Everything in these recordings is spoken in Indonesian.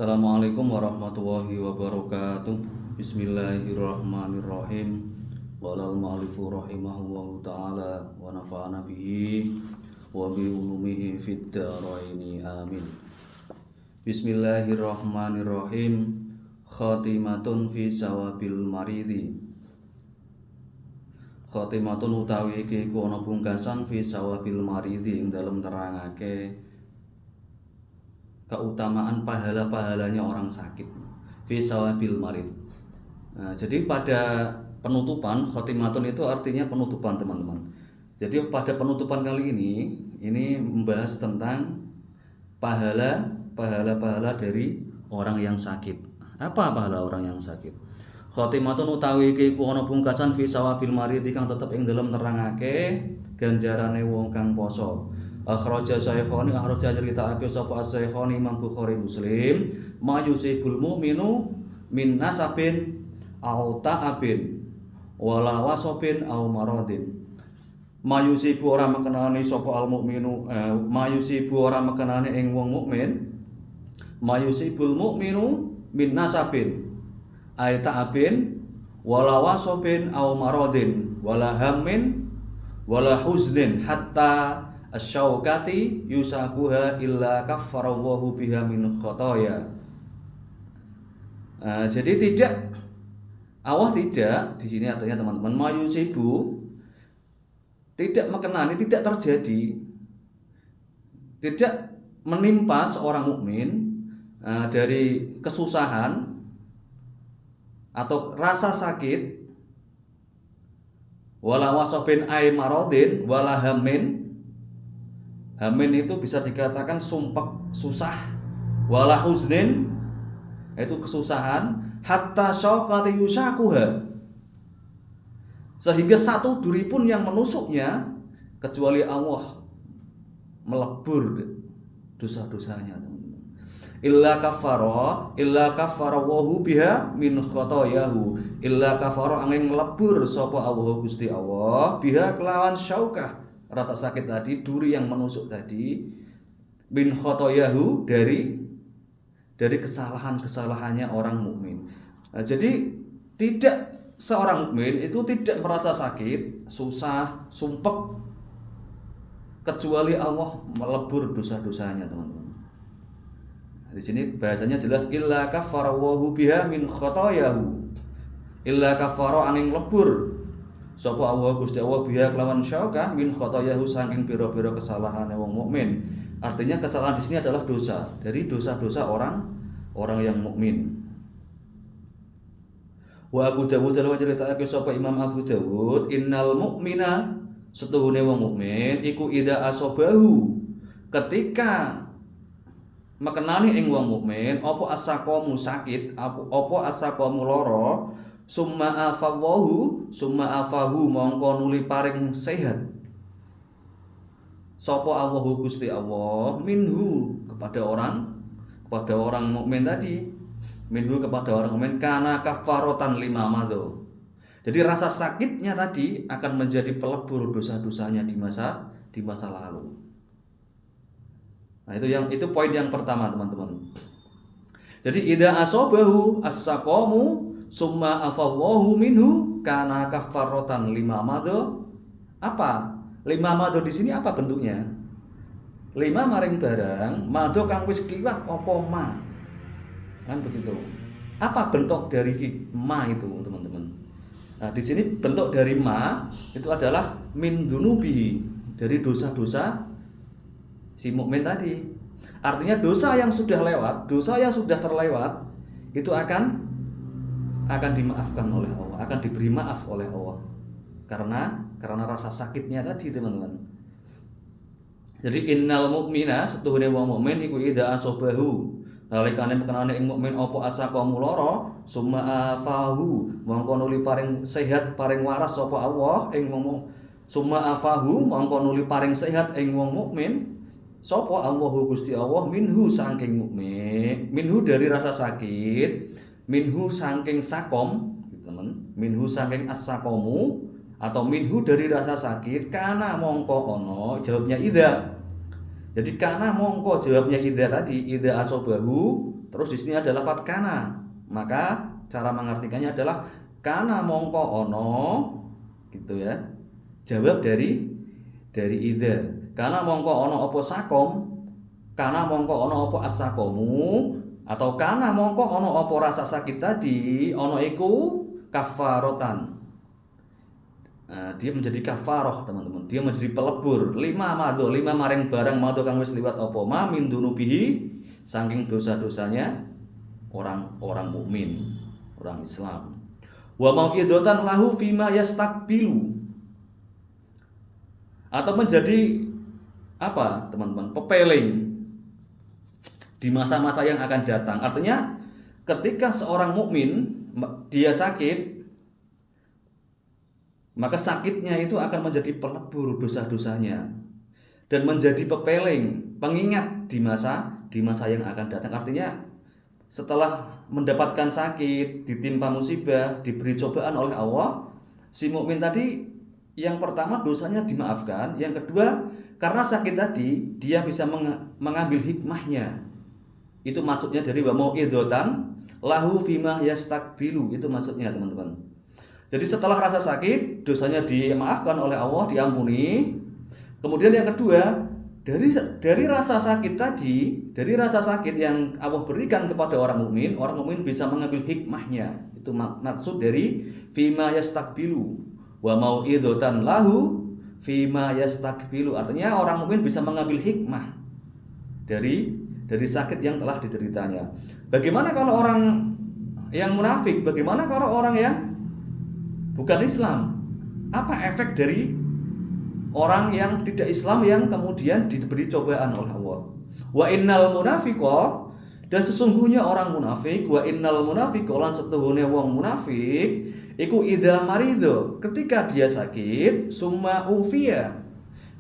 Assalamualaikum warahmatullahi wabarakatuh. Bismillahirrahmanirrahim. Qala al-mu'allifu rahimahullahu ta'ala wa nafa'ana bihi wa bi ulumihi fid dharaini amin. Bismillahirrahmanirrahim. Khatimatun fi sawabil maridi. Khatimatun utawi iki ana pungkasan fi sawabil maridi ing dalem terangake keutamaan pahala-pahalanya orang sakit fi sawabil marid. Nah, jadi pada penutupan khotimatun itu artinya penutupan, teman-teman. Jadi pada penutupan kali ini membahas tentang pahala dari orang yang sakit. Apa pahala orang yang sakit? Khotimatun utawi iki ku ana pungkasan fi sawabil marid kang tetep ing dalem nerangake ganjarane wong kang poso. Akhraja nyeritakake sapa as-Saikhoni Imam Bukhari Muslim, mayusibul mu'minu min nasabin au ta'abin wala wasabin au maradin. Mayusibu ora mekenani sapa al-mukminu, mayusibu ora mekenani ing wong mukmin, mayusibul mu'minu min nasabin ai ta'abin wala wasabin au maradin wala hammin wala huznin hatta asyaukati yusakuha illa kaffarallahu biha min khotoya. Jadi Allah tidak di sini artinya, teman-teman, mayusibu tidak mengenani, tidak terjadi, tidak menimpa seorang mukmin dari kesusahan atau rasa sakit, wala wasabin ay marodin wala hammin. Hamin itu bisa dikatakan sumpek, susah. Wala huznin itu kesusahan. Hatta syaukati yusakuha, sehingga satu duri pun yang menusuknya kecuali Allah melebur dosa-dosanya. Illa kafara wahu biha min khotoyahu. Illa kafara angin melebur sapa Allah Gusti Allah biha kelawan syaukah, rasa sakit tadi, duri yang menusuk tadi, bin khotoyahu dari kesalahannya orang mukmin. Nah, jadi tidak seorang mukmin itu tidak merasa sakit, susah, sumpek kecuali Allah melebur dosa-dosanya, teman-teman. Nah, di sini bahasanya jelas illa kafara wahu biha min khotoyahu. Illa kafara angin lebur sapa Allah Gusti Allah biha kelawan syaukah min khotoyahu saking pira-pira kesalahane wong mukmin. Artinya kesalahan di sini adalah dosa, dari dosa-dosa orang yang mukmin. Wa Abu Dawud dalam ceritake sapa Imam Abu Dawud, innal mukmina setuhune wong mukmin iku idza asabahu, ketika mekenani ing wong mukmin apa asaqamu sakit, apa asaqamu lara, summa afahu mongko nuli paring sehat sapa Allahu Gusti Allah minhu kepada orang mukmin tadi, minhu kepada orang mukmin, kana kafaratan lima madho. Jadi rasa sakitnya tadi akan menjadi pelebur dosa-dosanya di masa lalu. Nah, itu poin yang pertama, teman-teman. Jadi idza asabahu as-saqamu summa afallahu minhu kana kafaratan lima madho. Apa? Lima madho di sini apa bentuknya? Lima maring barang, madho kang wis kliwat apa ma. Kan begitu. Apa bentuk dari ma itu, teman-teman? Nah, di sini bentuk dari ma itu adalah min dunubihi, dari dosa-dosa si mukmin tadi. Artinya dosa yang sudah lewat, dosa yang sudah terlewat itu akan dimaafkan oleh Allah, akan diberi maaf oleh Allah karena rasa sakitnya tadi, teman-teman. Jadi innal mukmina setuhune wong mukmin iku idza asabahu, nalikane mekenane ing mukmin apa asaqamu lara, summa afahu mongko nuli paring sehat paring waras sapa Allah ing wong, summa afahu mongko nuli paring sehat ing wong mukmin sapa Allahu Gusti Allah minhu saking mukmin, minhu dari rasa sakit, minhu saking sakom, teman, minhu saking as-saqamu atau minhu dari rasa sakit, kana mongko ono, jawabnya idza. Jadi kana mongko jawabnya idza tadi, idza asobahu, terus di sini ada lafadz kana. Maka cara mengartikannya adalah kana mongko ono gitu ya. Jawab dari idza. Kana mongko ono opo sakom, kana mongko ono opo asakomu, atau kana mongko ono opo rasa sakit tadi, ono iku kafarotan. Nah, dia menjadi kafaroh teman-teman. Dia menjadi pelebur 5 maring barang madho kang wis liwat apa ma min dunubihi saking dosa-dosanya orang-orang mukmin, orang Islam. Wa mau'idatan lahu fima yastakbilu. Atau menjadi apa, teman-teman? Pepeling di masa-masa yang akan datang. Artinya ketika seorang mukmin dia sakit, maka sakitnya itu akan menjadi pelebur dosa-dosanya dan menjadi pepeling, pengingat di masa yang akan datang. Artinya setelah mendapatkan sakit, ditimpa musibah, diberi cobaan oleh Allah, si mukmin tadi yang pertama dosanya dimaafkan, yang kedua karena sakit tadi dia bisa mengambil hikmahnya. Itu maksudnya dari wa mau'idatan lahu fima yastakbilu, itu maksudnya teman-teman. Jadi setelah rasa sakit, dosanya dimaafkan oleh Allah, diampuni. Kemudian yang kedua, dari rasa sakit tadi, dari rasa sakit yang Allah berikan kepada orang mukmin bisa mengambil hikmahnya. Itu maksud dari fima yastakbilu. Wa mau'idatan lahu fima yastakbilu. Artinya orang mukmin bisa mengambil hikmah dari sakit yang telah dideritanya. Bagaimana kalau orang yang munafik? Bagaimana kalau orang yang bukan Islam? Apa efek dari orang yang tidak Islam yang kemudian diberi cobaan oleh Allah? Wa innal munafiqa, dan sesungguhnya orang munafik, wa innal munafiqa lan setuhune wong munafik iku idza marido, ketika dia sakit, summa ufiya,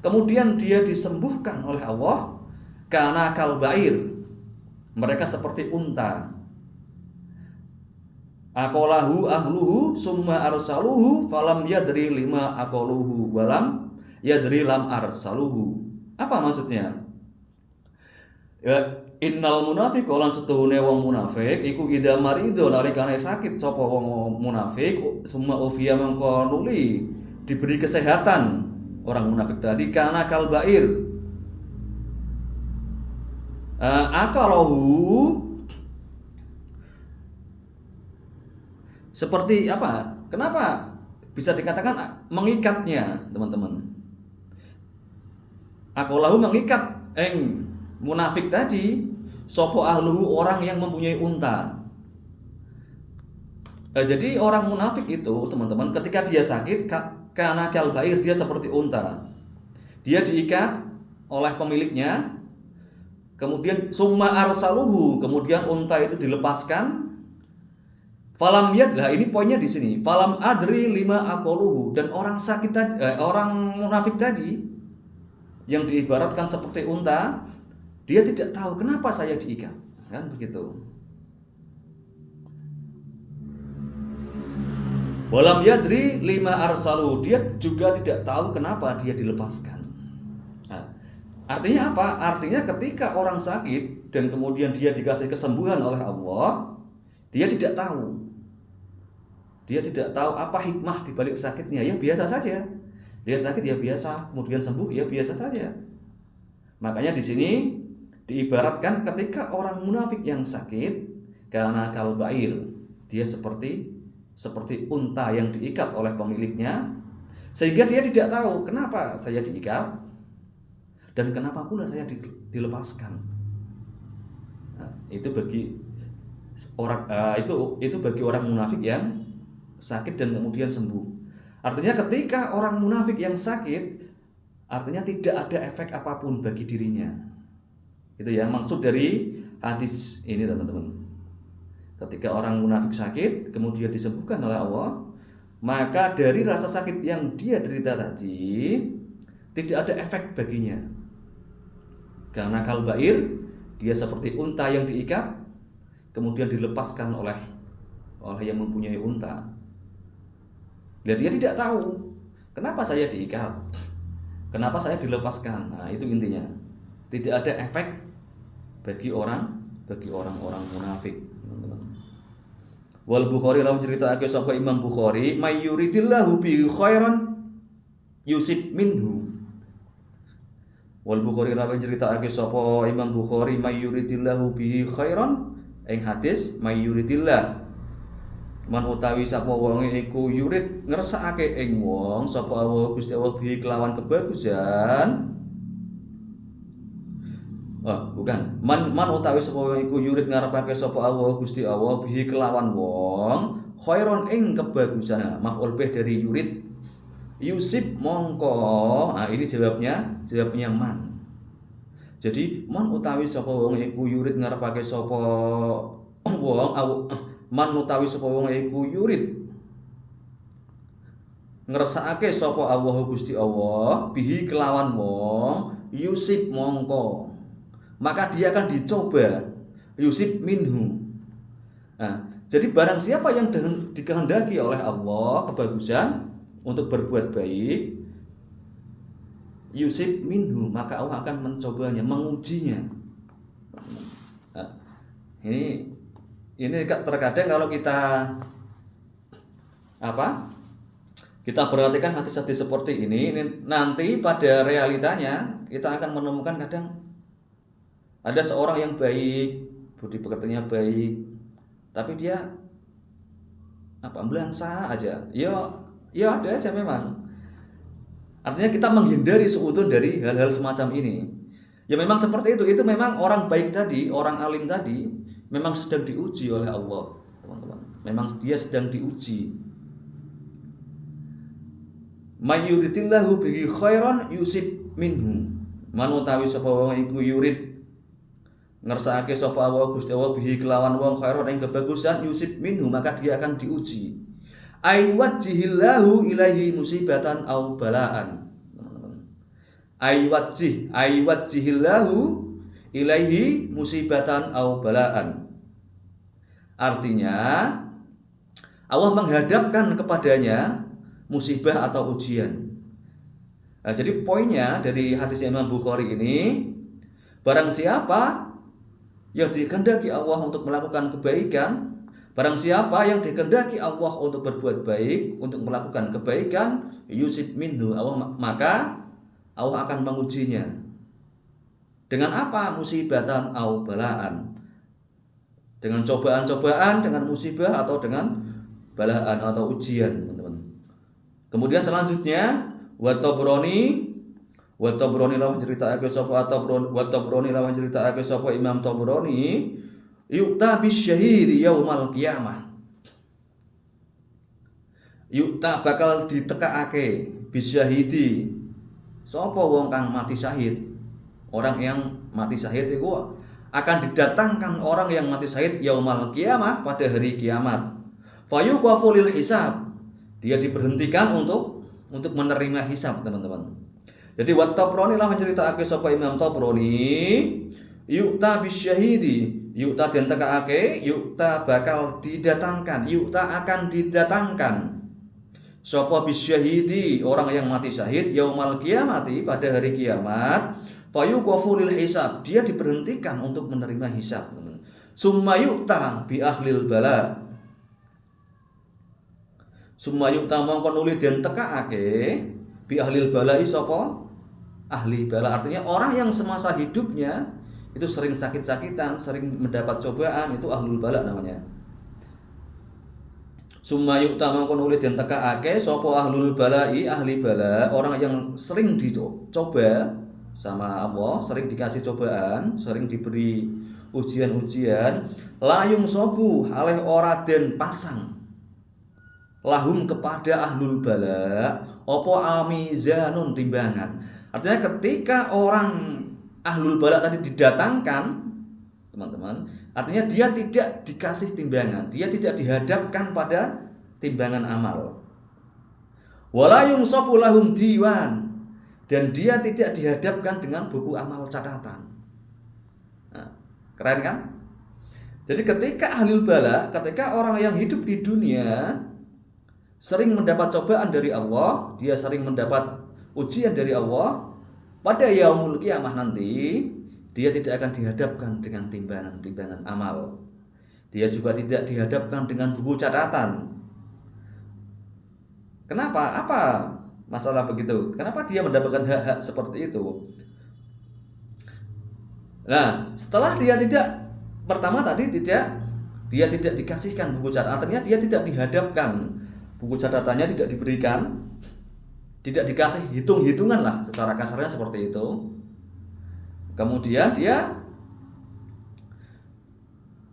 kemudian dia disembuhkan oleh Allah, kana kalbair, mereka seperti unta. Akolahu ahluhu summa arsaluhu falam yadri lima akoluhu walam yadri lam arsaluhu. Apa maksudnya? Ya, innal munafiq lan setuhune wong munafik iku idza marido, nalikane sakit sapa wong munafik, summa ufiya mengko nuli diberi kesehatan orang munafik tadi, kana kalbair, akalahu, seperti apa? Kenapa bisa dikatakan mengikatnya, teman-teman? Akolahu mengikat munafik tadi, sopo ahluhu, orang yang mempunyai unta. Jadi orang munafik itu, teman-teman, ketika dia sakit, karena kalbair, dia seperti unta. Dia diikat oleh pemiliknya, kemudian summa arsaluhu, kemudian unta itu dilepaskan. Falam yadlah, ini poinnya di sini. Falam adri lima akoluhu, dan orang sakit tadi, orang munafik tadi yang diibaratkan seperti unta, dia tidak tahu kenapa saya diikat, kan begitu. Walam yadri lima arsaluhu, dia juga tidak tahu kenapa dia dilepaskan. Nah, artinya apa? Artinya ketika orang sakit dan kemudian dia dikasih kesembuhan oleh Allah, dia tidak tahu. Dia tidak tahu apa hikmah di balik sakitnya. Ya biasa saja. Dia sakit ya biasa, kemudian sembuh ya biasa saja. Makanya di sini diibaratkan ketika orang munafik yang sakit, karena kalbair, dia seperti unta yang diikat oleh pemiliknya, sehingga dia tidak tahu kenapa saya diikat dan kenapa pula saya dilepaskan. Nah, itu bagi orang itu bagi orang munafik yang sakit dan kemudian sembuh. Artinya ketika orang munafik yang sakit, artinya tidak ada efek apapun bagi dirinya. Itu yang maksud dari hadis ini, teman-teman. Ketika orang munafik sakit kemudian disembuhkan oleh Allah, maka dari rasa sakit yang dia derita tadi tidak ada efek baginya. Karena kalbair, dia seperti unta yang diikat kemudian dilepaskan oleh yang mempunyai unta. Dia tidak tahu kenapa saya diikat, kenapa saya dilepaskan. Nah, itu intinya. Tidak ada efek bagi orang-orang munafik, teman-teman. Wal Bukhari rawuh critakake sapa Imam Bukhari, may yuridillahu bi khairan yusib minhu. Wal Bukhari rawuh critakake sapa Imam Bukhari, may yuridillahu bihi khairan, ing hadis may yuridillah man utawi sapa wonge iku yurid ngersakake ing wong sapa Allah Gusti Allah bihi kelawan kebagusan. Oh, bukan. Man utawi sapa wong iku yurid ngarepake sapa Allah Gusti Allah bihi kelawan wong khairon ing kebagusan. Maf'ul bih dari yurid. Yusib mongko. Nah, ini jawabnya man. Jadi man utawi sapa wong iku yurid ngarepake sapa wong man utawi sapa wong iku yurid ngersakake sapa Allah Gusti Allah bihi kelawan wong yusib mongko, maka dia akan dicoba yusib minhu. Nah, jadi barang siapa yang dikehendaki oleh Allah kebagusan untuk berbuat baik, yusib minhu, maka Allah akan mencobanya, mengujinya. Nah, ini terkadang kalau kita kita perhatikan hadis-hadis seperti ini nanti pada realitanya kita akan menemukan kadang ada seorang yang baik, budi pekertinya baik, tapi dia belangsa aja. Ya ada aja memang. Artinya kita menghindari seudon dari hal-hal semacam ini. Ya memang seperti itu. Itu memang orang baik tadi, orang alim tadi memang sedang diuji oleh Allah, teman-teman. Memang dia sedang diuji. May yuridillahu bihi khairan yusib minhu. Man utawi sapa wong iku yurid ngersakake sapa Allah Gusti Allah bihi kelawan wong khairon ing kebagusan yusib minhu, maka dia akan diuji. Ay wajjihillahu ilaihi musibatan au balaan. Ay wajjihillahu ilaihi musibatan au balaan. Artinya Allah menghadapkan kepadanya musibah atau ujian. Nah, jadi poinnya dari hadis Imam Bukhari ini, barang siapa yang dikehendaki Allah untuk melakukan kebaikan, barang siapa yang dikehendaki Allah untuk berbuat baik, untuk melakukan kebaikan, yusib minhu, maka Allah akan mengujinya. Dengan apa? Musibatan au balaan. Dengan cobaan-cobaan, dengan musibah atau dengan balaan atau ujian, teman-teman. Kemudian selanjutnya wa Tabrani lawan critakake sapa Imam Tabrani, yu'ta bisyahidi yaumal qiyamah. Yu'ta bakal ditekakake bisyahidi sapa wong kang mati syahid. Orang yang mati syahid itu akan didatangkan orang yang mati syahid yaumal qiyamah, pada hari kiamat. Fayuqafu lil hisab. Dia diberhentikan untuk menerima hisab, teman-teman. Jadi wa Tabrani lah menceritaake sapa Imam Tabrani, yu'ta bisyahidi, yu'ta den tekake, yu'ta bakal didatangkan, yu'ta akan didatangkan sapa bisyahidi, orang yang mati syahid yaumal qiyamati, pada hari kiamat. Fayuqafu lil hisab, dia diberhentikan untuk menerima hisab. Summa yu'ta bi ahlil bala. Summa yu'ta mongko nuli den tekake bi ahlil bala sapa ahli bala, artinya orang yang semasa hidupnya itu sering sakit-sakitan, sering mendapat cobaan, itu ahlul bala namanya. Summa yu'ta mongko nuli den tekake sapa ahlul balai, ahli bala, orang yang sering dicoba sama Allah, sering dikasih cobaan, sering diberi ujian-ujian, layung sobu aleh ora den pasang lahum kepada ahlul bala opo amizanun, timbangan. Artinya ketika orang ahlul bala tadi didatangkan, teman-teman, artinya dia tidak dikasih timbangan, dia tidak dihadapkan pada timbangan amal. Wala yumsafu lahum diwan, dan dia tidak dihadapkan dengan buku amal catatan. Nah, keren kan? Jadi ketika ahlul bala, ketika orang yang hidup di dunia sering mendapat cobaan dari Allah, dia sering mendapat ujian dari Allah, pada yaumul qiyamah nanti dia tidak akan dihadapkan dengan timbangan-timbangan amal. Dia juga tidak dihadapkan dengan buku catatan. Kenapa? Apa masalah begitu? Kenapa dia mendapatkan hak-hak seperti itu? Nah, setelah dia tidak, pertama tadi dia tidak dikasihkan buku catatan, artinya dia tidak dihadapkan, buku catatannya tidak diberikan, tidak dikasih hitung-hitungan lah, secara kasarnya seperti itu. Kemudian dia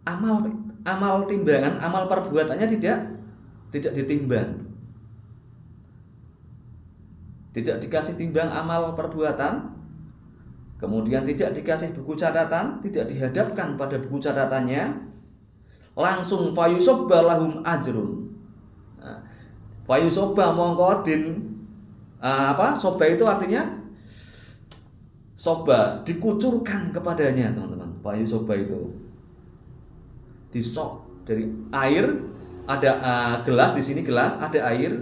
amal timbangan, amal perbuatannya tidak ditimbang, tidak dikasih timbang amal perbuatan. Kemudian tidak dikasih buku catatan, tidak dihadapkan pada buku catatannya, langsung fayusobba lahum ajrun. Nah, fayusobba mongkodin, soba itu artinya soba, dikucurkan kepadanya, teman-teman. Fayusobba itu disok dari air, ada gelas di sini, gelas ada air.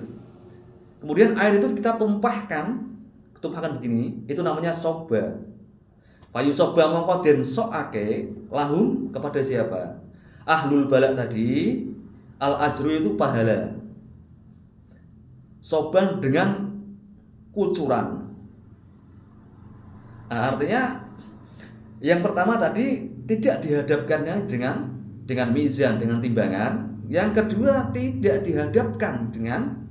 Kemudian air itu kita tumpahkan begini, itu namanya soba. Fayusobba mongko den sokake lahum kepada siapa? Ahlul balak tadi, al ajru itu pahala. Soban dengan kucuran. Nah, artinya yang pertama tadi tidak dihadapkannya dengan mizan, dengan timbangan. Yang kedua tidak dihadapkan dengan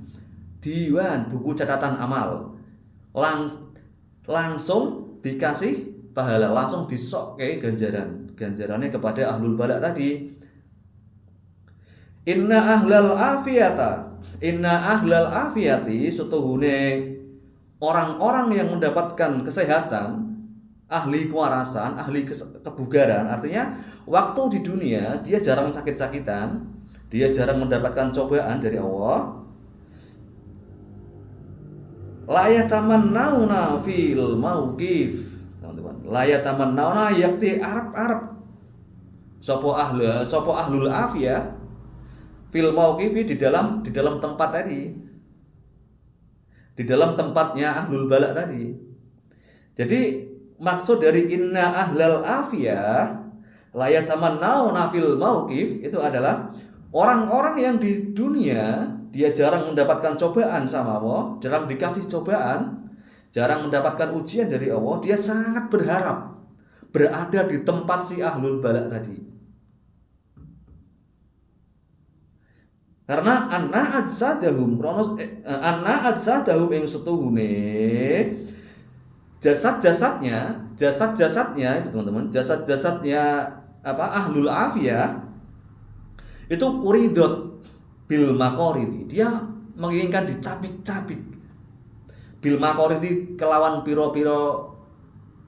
diwan, buku catatan amal. Langsung dikasih pahala, langsung disok kayak ganjarannya kepada ahlul balak tadi. Inna ahlal afiyati setuhune orang-orang yang mendapatkan kesehatan, ahli kewarasan, ahli kebugaran, artinya waktu di dunia dia jarang sakit-sakitan, dia jarang mendapatkan cobaan dari Allah. La yatamannauna fil mauqif, teman-teman. La yatamannauna yakti arab sapa ahlul afiyah fil mauqifi di dalam tempat tadi, di dalam tempatnya ahlul balak tadi. Jadi maksud dari inna ahlal afiyah la yatamannauna fil mauqif itu adalah orang-orang yang di dunia dia jarang mendapatkan cobaan sama Allah, jarang dikasih cobaan, jarang mendapatkan ujian dari Allah, dia sangat berharap berada di tempat si ahlul balak tadi. Karena anna adzadahum ing setuhune jasad-jasadnya itu, teman-teman, jasad-jasadnya ahlul afiyah itu kuridot bil makoridi, dia menginginkan dicabik-cabik bil makoridi kelawan piro-piro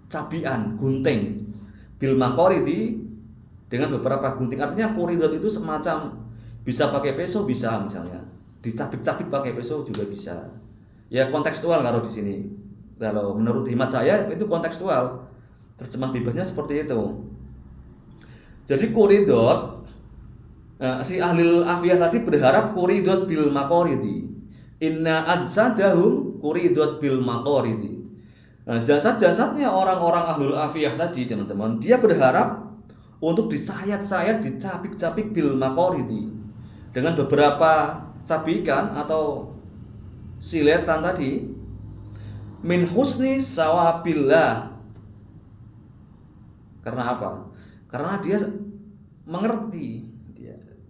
cabian, gunting, bil makoridi dengan beberapa gunting. Artinya kuridot itu semacam, bisa pakai pisau, bisa misalnya dicabik-cabik pakai pisau juga bisa. Ya kontekstual kalau di sini. Kalau menurut hemat saya itu kontekstual. Terjemah bebasnya seperti itu. Jadi kuridot, si ahli afiyah tadi berharap kuridot bil makoridi. Inna adzadahum kuridot bil makoridi. Nah, jasad-jasadnya orang-orang ahlul afiyah tadi, teman-teman, dia berharap untuk disayat-sayat, dicabik-cabik bil makoridi, dengan beberapa cabikan atau siletan tadi, min husni sawabillah. Karena apa? Karena dia mengerti,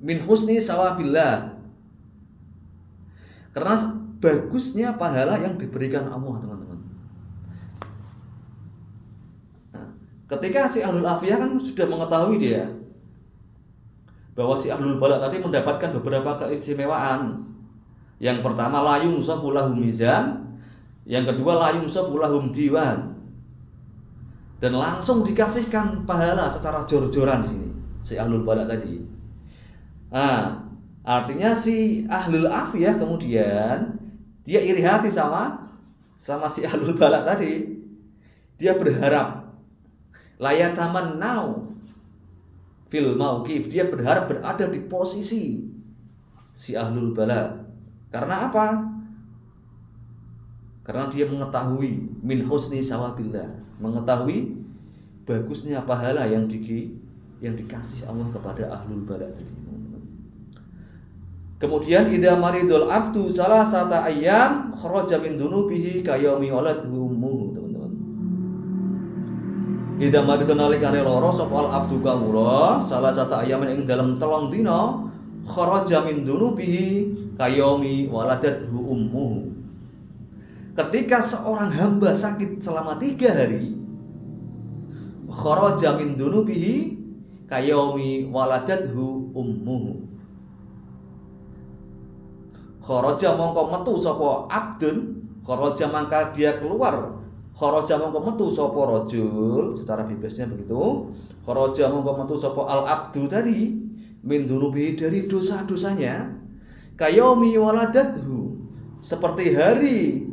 min husni sawabillah, karena bagusnya pahala yang diberikan Allah, teman-teman. Nah, ketika si ahlul afiyah kan sudah mengetahui dia bahwa si ahlul balak tadi mendapatkan beberapa keistimewaan. Yang pertama la yunsabu lahum mizan, yang kedua la yunsabu lahum diwan, dan langsung dikasihkan pahala secara jor-joran di sini si ahlul balak tadi. Nah, artinya si ahlul afiyah kemudian dia iri hati sama si ahlul balak tadi. Dia berharap layatamannau fil mauqif, dia berharap berada di posisi si ahlul balak. Karena apa? Karena dia mengetahui min husni sawabillah, mengetahui bagusnya pahala yang dikasih Allah kepada ahlul bala tadi. Kemudian idza maridul abdu salasata ayyam kharaja min dunubihi kayaumi waladhu ummuhu, teman-teman. Idza maridul nalikane lara sapa al abdu kawula salasata ayyam ing dalam 3 dina kharaja min dunubihi kayaumi waladhu ummuhu. Ketika seorang hamba sakit selama 3 hari, kharaja min dunubihi kayaumi waladathu ummuhu. Kharaja mongko metu sapa abdun, kharaja mangka dia keluar. Kharaja mongko metu sapa rajul, secara bebasnya begitu. Kharaja mongko metu sapa al abdu tadi min dunubihi dari dosa-dosanya. Kayaumi waladathu, seperti hari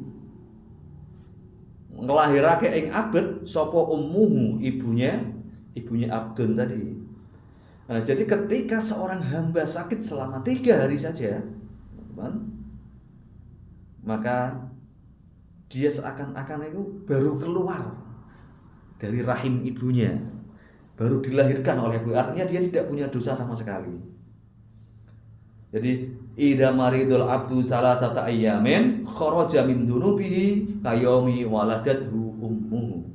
ngelahirake ing abd sapa ummuhu, ibunya abdun tadi. Nah, jadi ketika seorang hamba sakit selama 3 hari saja, teman, maka dia seakan-akan itu baru keluar dari rahim ibunya, baru dilahirkan oleh ibu. Artinya dia tidak punya dosa sama sekali. Jadi idza maridul abdu salasata ayyamin kharaja min dunubihi kayaumi waladathu ummuhu.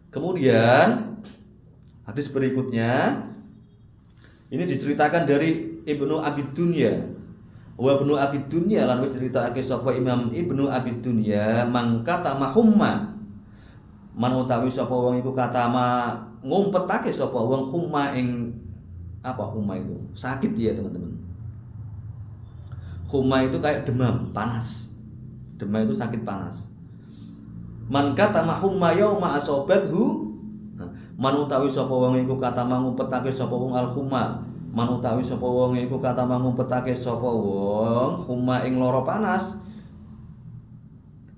Kemudian hadis berikutnya ini diceritakan dari Ibnu Abi Dunya. Wa Ibnu Abi Dunya lan diceritake sapa Imam Ibnu Abi Dunya mangkata mahumma. Man utawi sapa wong iku katama ngumpetake sapa wong humma ing apa humma itu? Sakit dia, teman-teman. Humma itu kayak demam, panas. Demam itu sakit panas. Man katama humma yauma asobathu. Man utawi sapa wong iku katama ngumpetake sapa wong al humma. Man utawi sapa wong iku katama ngumpetake sapa wong humma ing lara panas.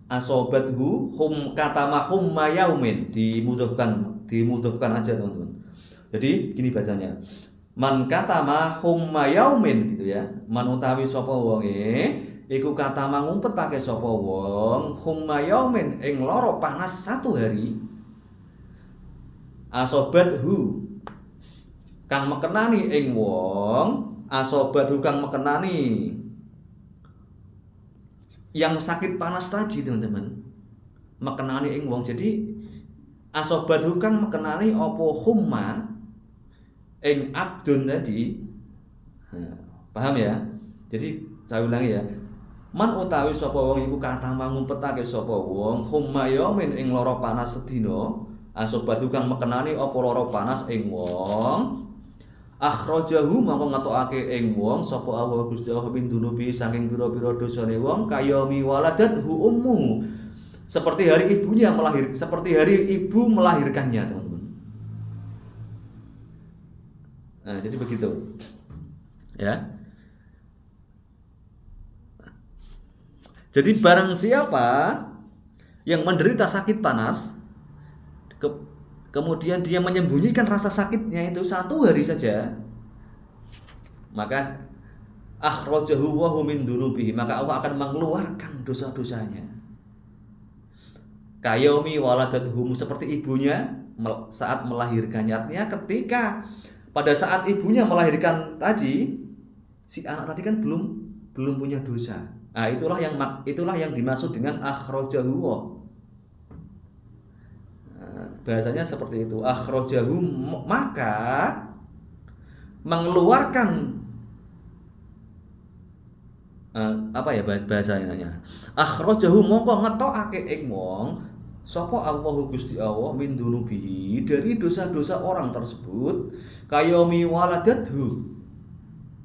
Asobathu katama humma yaumin, dimudhofkan aja, teman-teman. Jadi gini bacanya. Man katama humma yaumin gitu ya. Man utawi sapa wonge iku katama ngumpetake sapa wong humma yaumin ing lara panas 1 hari. Asobathu kang mekenani ing wong, asobathu kang mekenani yang sakit panas tadi, teman-teman. Mekenani ing wong. Jadi asobathu kang mekenani apa humma ing abdun tadi. Nah, paham ya? Jadi saya ulangi ya. Man utawi sapa wong iku katama ngumpetake sapa wong humma yaumin ing lara panas sedina, asobatu kang mekenani apa lara panas ing wong, akhrajahu mangko ngetokake ing wong sapa Allah Gusti Allah min dunubi saking pira-pira dosane wong kayomi waladathu ummu, seperti hari ibu melahirkannya, teman-teman. Nah, jadi begitu. Ya. Jadi barang siapa yang menderita sakit panas, kemudian dia menyembunyikan rasa sakitnya itu 1 hari saja, maka akhrajahu wa min dunubihi, maka Allah akan mengeluarkan dosa-dosanya. Kayomi waladathum, seperti ibunya saat melahirkannya. Artinya ketika pada saat ibunya melahirkan tadi, si anak tadi kan belum punya dosa. Nah, itulah yang dimaksud dengan akhrajahu. Nah, bahasanya seperti itu. Akhrajahu, maka mengeluarkan apa ya bahasanya? Akhrajahu mongko ngetokake ing wong sapa Allahu Gusti Allah min dunubihi, dari dosa-dosa orang tersebut, kayomi waladathu.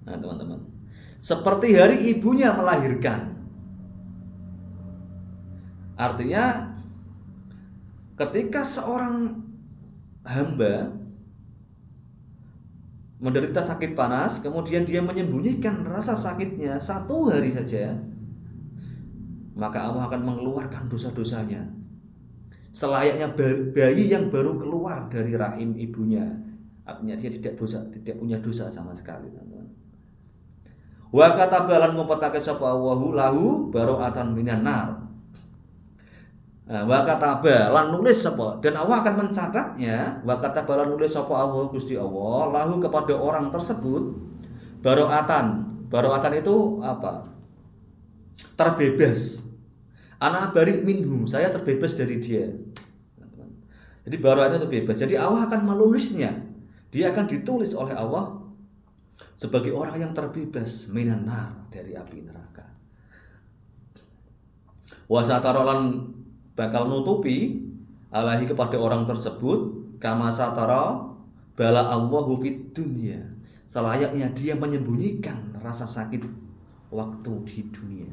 Nah, teman-teman, seperti hari ibunya melahirkan. Artinya ketika seorang hamba menderita sakit panas, kemudian dia menyembunyikan rasa sakitnya 1 hari saja, maka Allah akan mengeluarkan dosa-dosanya selayaknya bayi yang baru keluar dari rahim ibunya. Artinya dia tidak punya dosa sama sekali, teman-teman. Wa katabalan ngumpetake sapa Allahu lahu bara'atan minan nar. Wa kataba lan nulis sapa dan Allah akan mencatatnya, wa kataba lan nulis sapa Allah Gusti Allah lahu kepada orang tersebut baroatan. Baroatan itu apa? Terbebas. Ana bari minhum, saya terbebas dari dia. Jadi baroatan itu bebas. Jadi Allah akan menulisnya. Dia akan ditulis oleh Allah sebagai orang yang terbebas minan nar, dari api neraka. Wa satarolan bakal nutupi alaihi kepada orang tersebut kama satara bala Allahu fid dunya, selayaknya dia menyembunyikan rasa sakit waktu di dunia.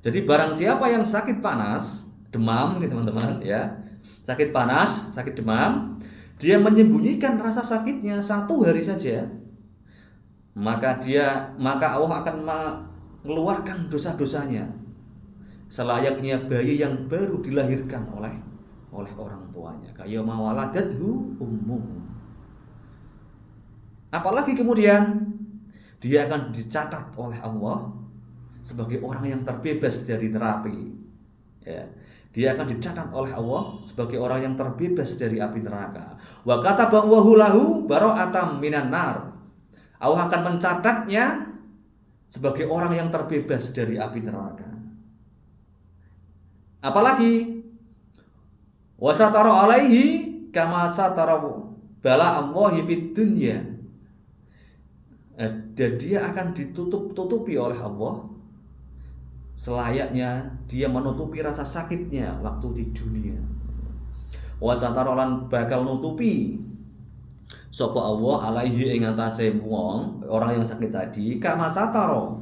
Jadi barang siapa yang sakit panas, demam nih teman-teman ya, sakit panas, sakit demam, dia menyembunyikan rasa sakitnya 1 hari saja, maka Allah akan mengeluarkan dosa-dosanya selayaknya bayi yang baru dilahirkan oleh orang tuanya, kayak mawaladadhu ummuhu. Apalagi kemudian dia akan dicatat oleh Allah sebagai orang yang terbebas dari neraka. Ya, dia akan dicatat oleh Allah sebagai orang yang terbebas dari api neraka. Wa katabahu lahu bara'atam minan nar. Allah akan mencatatnya sebagai orang yang terbebas dari api neraka. Apalagi wasatara alaihi kama satara bala Allahi fid dunya. Dan dia akan ditutupi oleh Allah selayaknya dia menutupi rasa sakitnya waktu di dunia. Wasatara lan bakal nutupi sapa Allah alaihi ing atase wong orang yang sakit tadi kama satara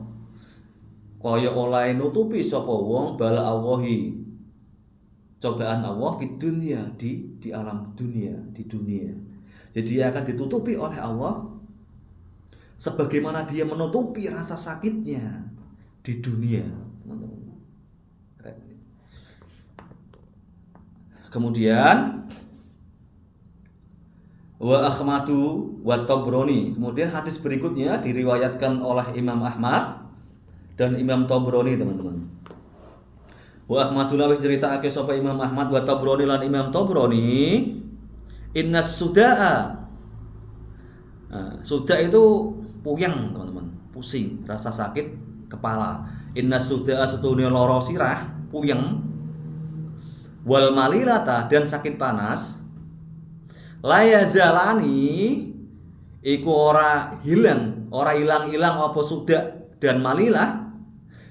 kaya oleh nutupi sapa wong bala Allahi cobaan Allah di dunia, di alam dunia, di dunia. Jadi dia akan ditutupi oleh Allah sebagaimana dia menutupi rasa sakitnya di dunia. Kemudian wa Ahmadu wa Tabrani. Kemudian hadis berikutnya diriwayatkan oleh Imam Ahmad dan Imam Tabrani, teman-teman. Wa Ahmadullah ceritaake sapa Imam Ahmad wa Tabrani lan Imam Tabrani innas sudaa. Suda itu puyeng, teman-teman, pusing, rasa sakit kepala. Innas sudaa setune lara sirah, puyeng. Wal malilata dan sakit panas. La yazalani iku ora ilang-ilang apa suda dan malilah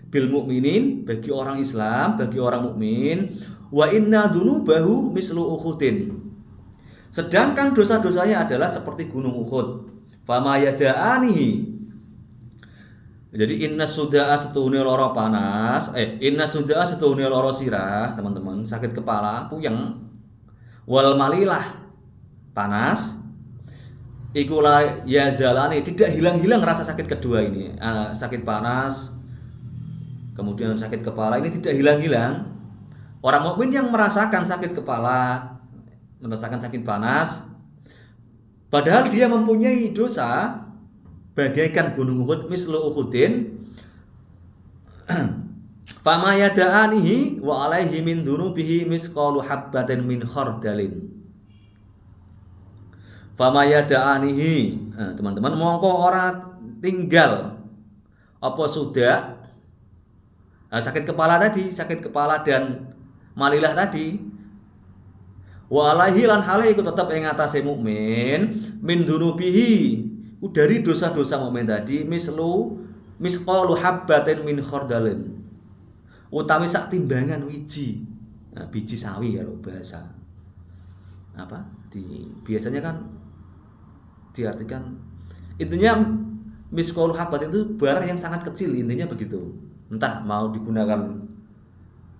bil mukminin bagi orang Islam, bagi orang mukmin, wa inna dzunubahu mislu Uhudin. Sedangkan dosa-dosanya adalah seperti gunung Uhud. Fama yada'anihi. Jadi inna sudaa setune lara panas, inna sudaa setune lara sirah, teman-teman, sakit kepala, puyeng. Wal malilah panas. Iku la yazalani, tidak hilang-hilang rasa sakit kedua ini. Sakit panas, kemudian sakit kepala ini tidak hilang-hilang. Orang mukmin yang merasakan sakit kepala, merasakan sakit panas, padahal dia mempunyai dosa bagaikan gunung Uhud mislu Uhudin, fama yada'anihi wa alaihi min dunubihi misqalu habbatin min khardalin. Fama yada'anihi, teman-teman, mongko ora tinggal apa sudah sakit kepala tadi, sakit kepala dan malilah tadi. Wa alaihi lan hale iku tetep ing atase mukmin min dunubihi, dari dosa-dosa mukmin tadi misqalu habbatin min khardalin, utawi sak timbangan wiji. Biji sawi kalau bahasa apa biasanya kan diartikan, intinya misqalu habbatin itu barang yang sangat kecil, intinya begitu. Entah mau digunakan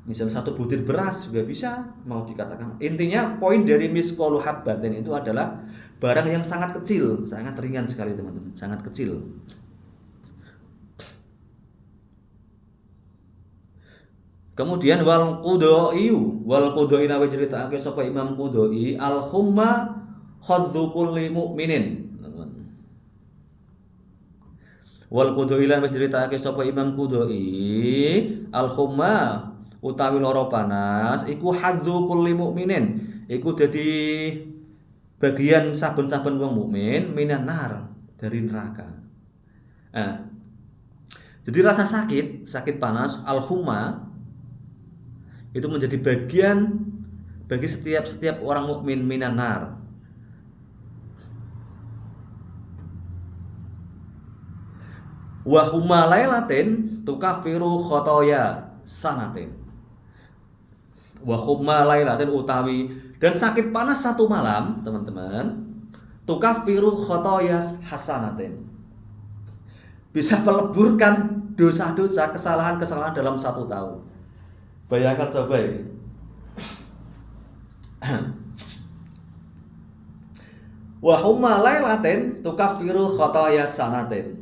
misalnya 1 butir beras juga bisa, mau dikatakan. Intinya poin dari misqalu habbatin itu adalah barang yang sangat kecil, sangat ringan sekali, teman-teman, sangat kecil. Kemudian wal qudai nawi ceritaake sapa Imam Qudai al khumma khaddu kulli mukminin. Wal qudai lan wis critakake sapa Imam Qudai al khumma utawi lara panas iku hadzu kulli mukminin, iku dadi bagian saben-saben wong mukmin minan nar, dari neraka. Nah, jadi rasa sakit panas al-humma itu menjadi bagian bagi setiap orang mukmin minan nar. Wa humma lailatin tukaffiru khotoya sanatin. Wa humma lailatin utawi dan sakit panas satu malam, teman-teman, tukaffiru khotoya hasanatin. Bisa meleburkan dosa-dosa, kesalahan-kesalahan dalam 1 tahun. Bayangkan coba ini. Wa humma lailatin tukaffiru khotoya sanatin.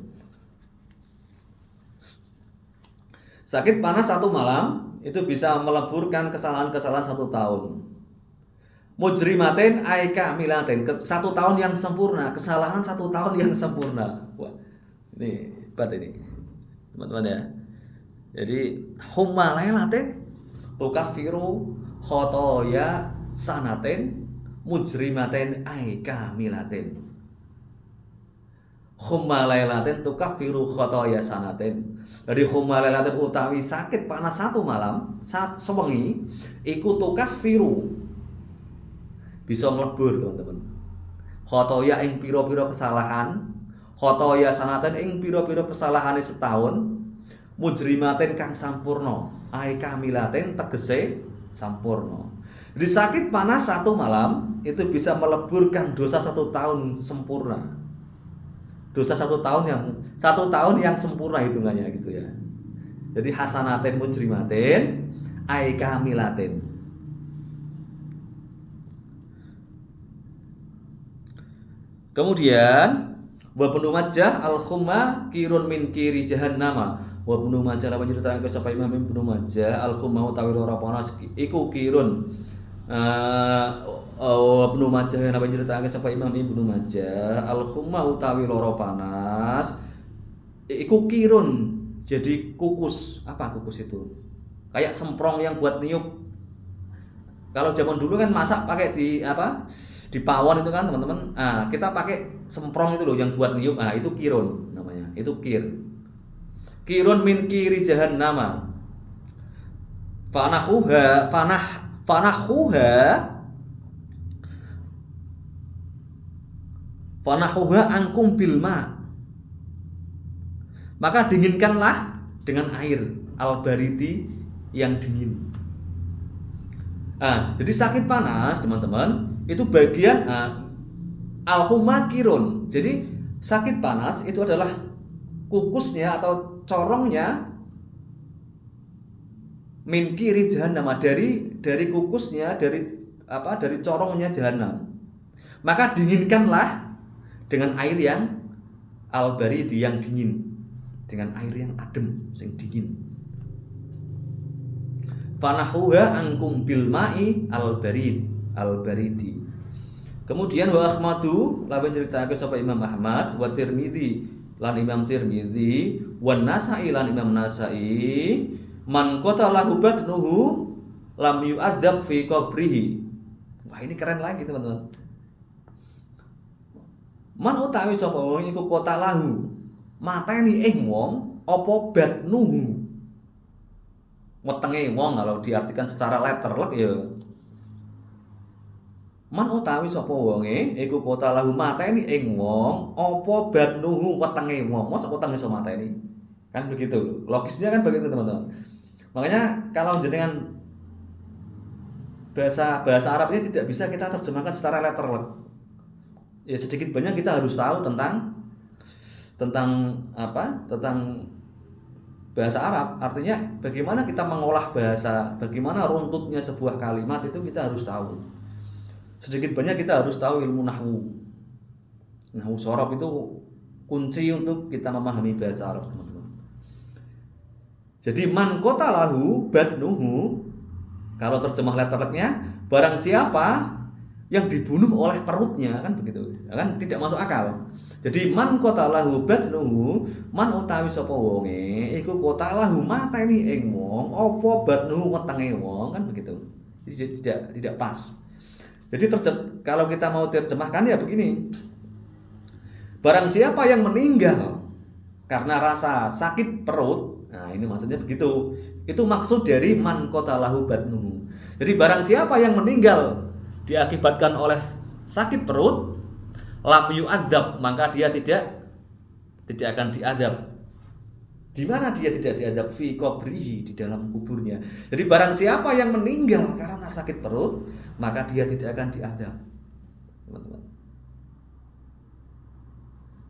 Sakit panas 1 malam itu bisa meleburkan kesalahan-kesalahan 1 tahun. Mujrimatin ay kamilatin, 1 tahun yang sempurna, kesalahan 1 tahun yang sempurna. Wah, ini hebat ini, teman-teman ya. Jadi humma lailatin tukaffiru khotoya sanatin mujrimatin ay kamilatin. Humma lailatin tukaffiru khotoya sanatin. Jadi humma lailatin utawi sakit panas 1 malam, sewengi iku tukaffiru bisa nglebur, teman-teman. Khotoya ing pira-pira kesalahan, khotoya sanatin ing pira-pira kesalahane setahun, mujrimatin kang sampurna, ai kamilatin tegese sampurna. Jadi sakit panas 1 malam itu bisa meleburkan dosa 1 tahun sempurna. Dosa 1 tahun yang sempurna hitungannya gitu ya. Jadi hasanatin mujrimatin ay kamilatin. Kemudian wa Ibnu Majah al-khumma kirun min kiri jahannama. Wa Ibnu Majah lawan nyeritakake sapa Imam Ibnu Majah al-khumma utawi lara panas iku kirun. Ibnu Majah napa nyeritakake sapa Imam Ibnu Majah al-khumma utawi lara panas iku kirun, jadi kukus. Apa kukus itu? Kayak semprong yang buat niup. Kalau zaman dulu kan masak pakai di pawon itu kan, teman-teman. Kita pakai semprong itu loh yang buat niup. Itu kirun namanya. Itu kir. Kirun min kiri jahannama. Fanahuha angkum bilma, maka dinginkanlah dengan air al-baridi yang dingin. Jadi sakit panas, teman-teman, itu bagian al-humma kirun. Jadi sakit panas itu adalah kukusnya atau corongnya min kiri jahannam, dari kukusnya, dari corongnya jahanam. Maka dinginkanlah dengan air yang al-baridi yang dingin, dengan air yang adem, yang dingin. Fanahuha angkum bil ma'i al-baridi. Kemudian wa Ahmadu lawan ceritake sapa Imam Ahmad, wa Tirmidzi lan Imam Tirmidzi, wa Nasa'i lan Imam Nasa'i, man qatalahu batnuhu lam yu'adzab fi qabrihi. Wah, ini keren lagi, teman-teman. Man utawi sapa wong iku qatalahu mateni ing wong apa batnuhu, wetenge wong kalau diartikan secara letterlek ya. Man utawi sapa wonge iku qatalahu mateni ing wong apa batnuhu, wetenge wong. Mosok wetenge iso mateni? Kan begitu. Logisnya kan begitu, teman-teman. Makanya kalau jenengan bahasa Arab ini tidak bisa kita terjemahkan secara letterlek. Ya sedikit banyak kita harus tahu tentang bahasa Arab. Artinya bagaimana kita mengolah bahasa, bagaimana runtutnya sebuah kalimat itu kita harus tahu. Sedikit banyak kita harus tahu ilmu nahwu. Nahwu shorof itu kunci untuk kita memahami bahasa Arab, teman-teman. Jadi man qatalahu batnuhu, kalau terjemah letternya, barang siapa yang dibunuh oleh perutnya, kan begitu, kan tidak masuk akal. Jadi man qatalahu batnuhu, man utawi sapa wonge iku qatalahu mateni ing wong apa batnuhu wetenge wong, kan begitu. Jadi tidak pas. Jadi kalau kita mau terjemahkan ya begini, barang siapa yang meninggal karena rasa sakit perut, nah ini maksudnya begitu. Itu maksud dari man qatalahu batnuhu. Jadi barang siapa yang meninggal diakibatkan oleh sakit perut, lam yu'adzab, maka dia tidak akan diadab. Di mana dia tidak diadab? Fi qabrihi, di dalam kuburnya. Jadi barang siapa yang meninggal karena sakit perut, maka dia tidak akan diadab. Teman-teman.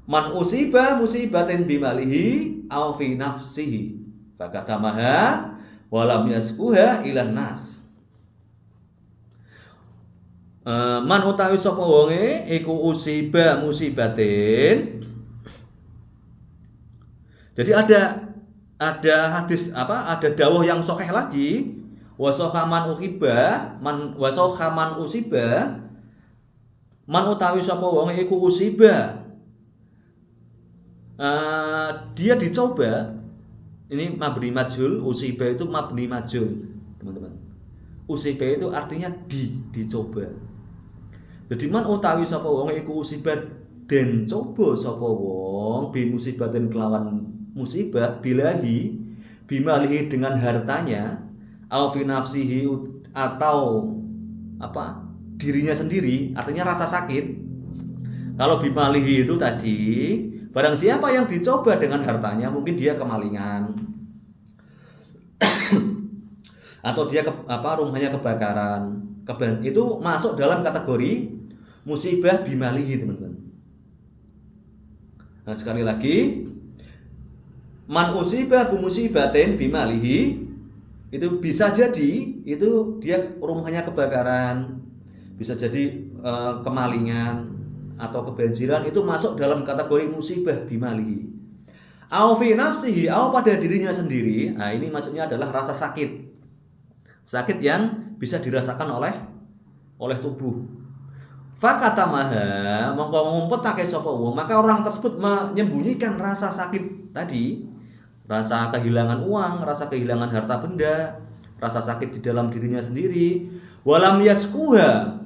Man usiba musibatin bimalihi aw fi nafsihi fakatamaha wa lam yaskuha ilan nas. Man utawi sapa wonge iku usiba musibatin. Jadi ada hadis ada dawuh yang sahih lagi, wasoha man usiba, man utawi sapa wonge iku usiba. Dia dicoba. Ini mabni majhul, usiba itu mabni majhul, teman-teman. Usiba itu artinya dicoba. Jadi man utawi sapa wong iku usibat den coba sapa wong bi musibaten kelawan musibah bilahi bimalihi dengan hartanya au fi nafsihi atau dirinya sendiri, artinya rasa sakit. Kalau bimalihi itu tadi barang siapa yang dicoba dengan hartanya, mungkin dia kemalingan atau dia rumahnya kebakaran, itu masuk dalam kategori musibah bimalihi, teman-teman. Nah, sekali lagi, man usibah musibatin bimalihi, itu bisa jadi itu dia rumahnya kebakaran, bisa jadi kemalingan atau kebanjiran, itu masuk dalam kategori musibah bimalihi. Au fi nafsihi, au pada dirinya sendiri. Nah, ini maksudnya adalah rasa sakit. Sakit yang bisa dirasakan oleh tubuh. Fakatamaha, mongko ngumpetake sapa wong, maka orang tersebut menyembunyikan rasa sakit tadi, rasa kehilangan uang, rasa kehilangan harta benda, rasa sakit di dalam dirinya sendiri. Walam yaskuha,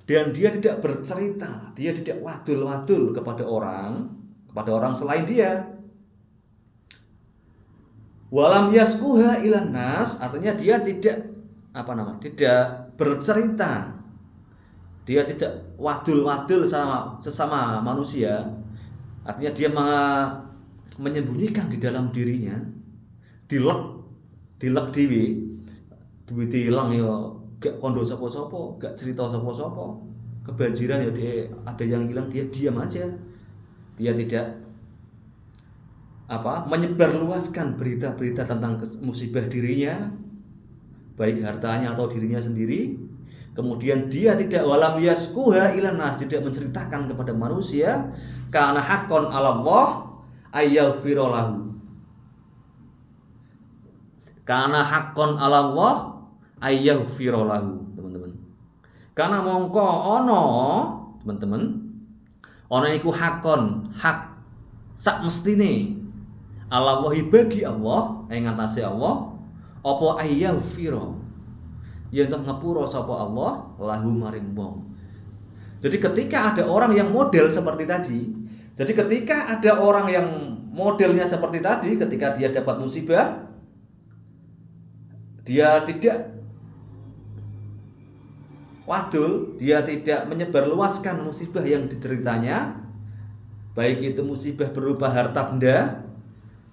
dan dia tidak bercerita, dia tidak wadul-wadul kepada orang selain dia. Walam yaskuha ilan nas, artinya dia tidak bercerita. Dia tidak wadul-wadul sama sesama manusia. Artinya dia menyembunyikan di dalam dirinya. Dilek dewi. Duit hilang ya gak kondo sapa-sapa, gak cerita sapa-sapa. Kebanjiran ya dia ada yang hilang, dia diam aja. Dia tidak menyebarluaskan berita-berita tentang musibah dirinya, baik hartanya atau dirinya sendiri. Kemudian dia tidak walam yaskuha ilan nas, tidak menceritakan kepada manusia, karena haqqan 'ala Allah ayyaghfira lahu. Karena haqqan 'ala Allah ayyaghfira lahu, teman-teman. Karena mongko ono, teman-teman, ono iku haqqan, hak sak mestine 'ala Allah bagi Allah ing ngatasé Allah apa ayyaghfira, ya untuk ngepuro sapa Allah lahu maring wong. Jadi ketika ada orang yang model seperti tadi, ketika dia dapat musibah, dia tidak wadul, dia tidak menyebarluaskan musibah yang dideritanya, baik itu musibah berupa harta benda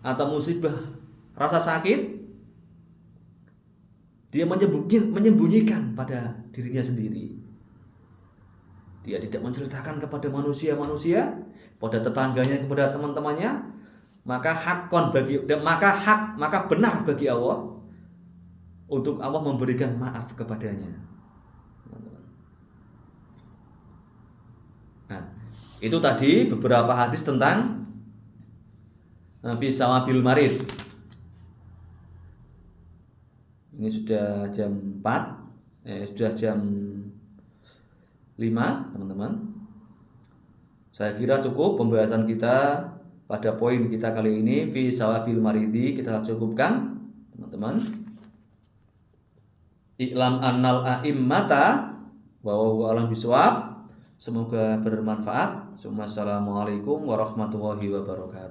atau musibah rasa sakit. Dia menyembunyikan pada dirinya sendiri. Dia tidak menceritakan kepada manusia, pada tetangganya, kepada teman-temannya. Maka benar bagi Allah untuk Allah memberikan maaf kepadanya. Nah, itu tadi beberapa hadis tentang fi sawabil marid. Ini sudah jam 4, sudah jam teman-teman. Saya kira cukup pembahasan kita pada poin kita kali ini fi sawabil maridi, kita cukupkan teman-teman. I'lam annal a'immata wa huwa alam bisawab. Semoga bermanfaat. Assalamualaikum warahmatullahi wabarakatuh.